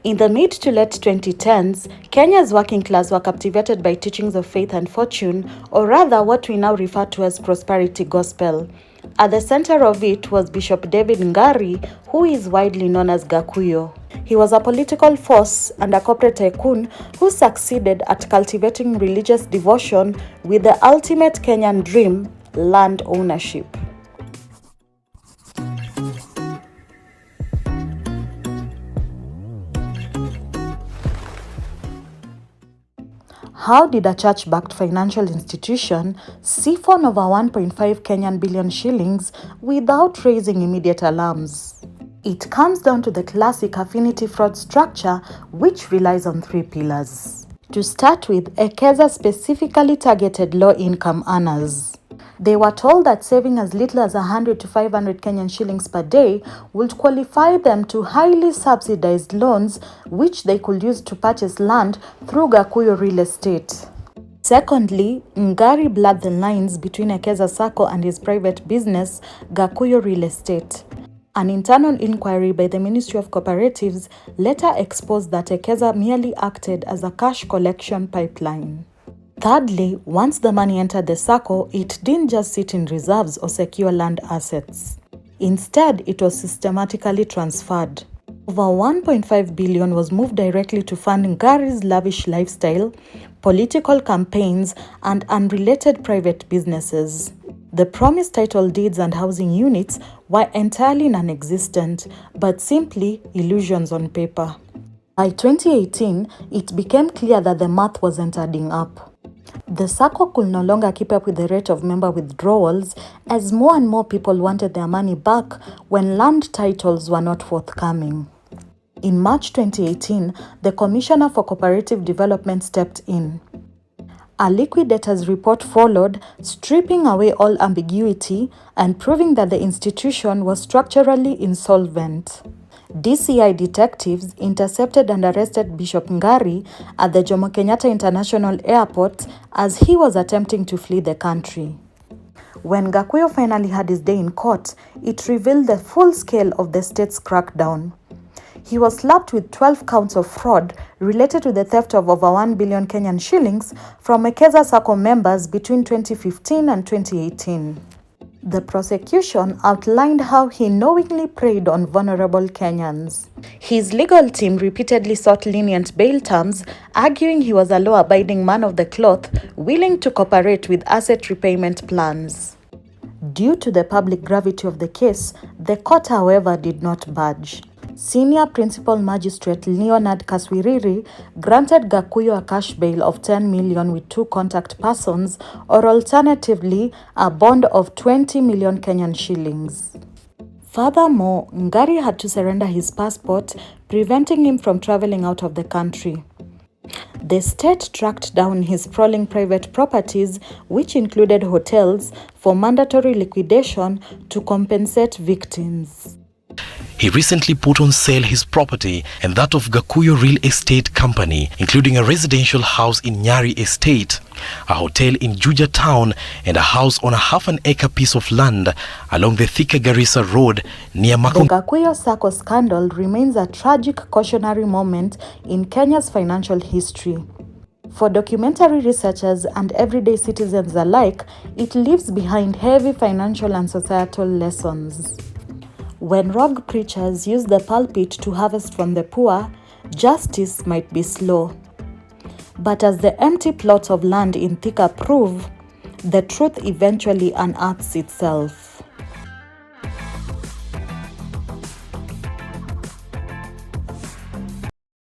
In the mid to late 2010s, Kenya's working class were captivated by teachings of faith and fortune, or rather what we now refer to as prosperity gospel. At the center of it was Bishop David Ngari, who is widely known as Gakuyo. He was a political force and a corporate tycoon who succeeded at cultivating religious devotion with the ultimate Kenyan dream, land ownership. How did a church-backed financial institution siphon over 1.5 Kenyan billion shillings without raising immediate alarms? It comes down to the classic Affinity fraud structure, which relies on three pillars. To start with, Ekeza specifically targeted low-income earners. They were told that saving as little as 100 to 500 Kenyan shillings per day would qualify them to highly subsidized loans, which they could use to purchase land through Gakuyo Real Estate. Secondly, Ngari blurred the lines between Ekeza Sacco and his private business, Gakuyo Real Estate. An internal inquiry by the Ministry of Cooperatives later exposed that Ekeza merely acted as a cash collection pipeline. Thirdly, once the money entered the Sacco, it didn't just sit in reserves or secure land assets. Instead, it was systematically transferred. Over 1.5 billion was moved directly to fund Ngari's lavish lifestyle, political campaigns, and unrelated private businesses. The promised title deeds and housing units were entirely non-existent, but simply illusions on paper. By 2018, it became clear that the math wasn't adding up. The Sacco could no longer keep up with the rate of member withdrawals, as more and more people wanted their money back when land titles were not forthcoming. In March 2018, the Commissioner for Cooperative Development stepped in. A liquidator's report followed, stripping away all ambiguity and proving that the institution was structurally insolvent. DCI detectives intercepted and arrested Bishop Ngari at the Jomo Kenyatta International Airport as he was attempting to flee the country. When Gakuyo finally had his day in court, it revealed the full scale of the state's crackdown. He was slapped with 12 counts of fraud related to the theft of over 1 billion Kenyan shillings from Ekeza Sacco members between 2015 and 2018. The prosecution outlined how he knowingly preyed on vulnerable Kenyans. His legal team repeatedly sought lenient bail terms, arguing he was a law-abiding man of the cloth, willing to cooperate with asset repayment plans. Due to the public gravity of the case, the court, however, did not budge. Senior Principal Magistrate Leonard Kaswiriri granted Gakuyo a cash bail of 10 million with 2 contact persons, or alternatively, a bond of 20 million Kenyan shillings. Furthermore, Ngari had to surrender his passport, preventing him from traveling out of the country. The state tracked down his sprawling private properties, which included hotels, for mandatory liquidation to compensate victims. He recently put on sale his property and that of Gakuyo Real Estate Company, including a residential house in Ngari Estate, a hotel in Juja town, and a house on a half-an-acre piece of land along the Thika Garissa Road near Makum. The Gakuyo Sacco scandal remains a tragic cautionary moment in Kenya's financial history. For documentary researchers and everyday citizens alike, it leaves behind heavy financial and societal lessons. When rogue preachers use the pulpit to harvest from the poor, justice might be slow. But as the empty plots of land in Thika prove, the truth eventually unearths itself.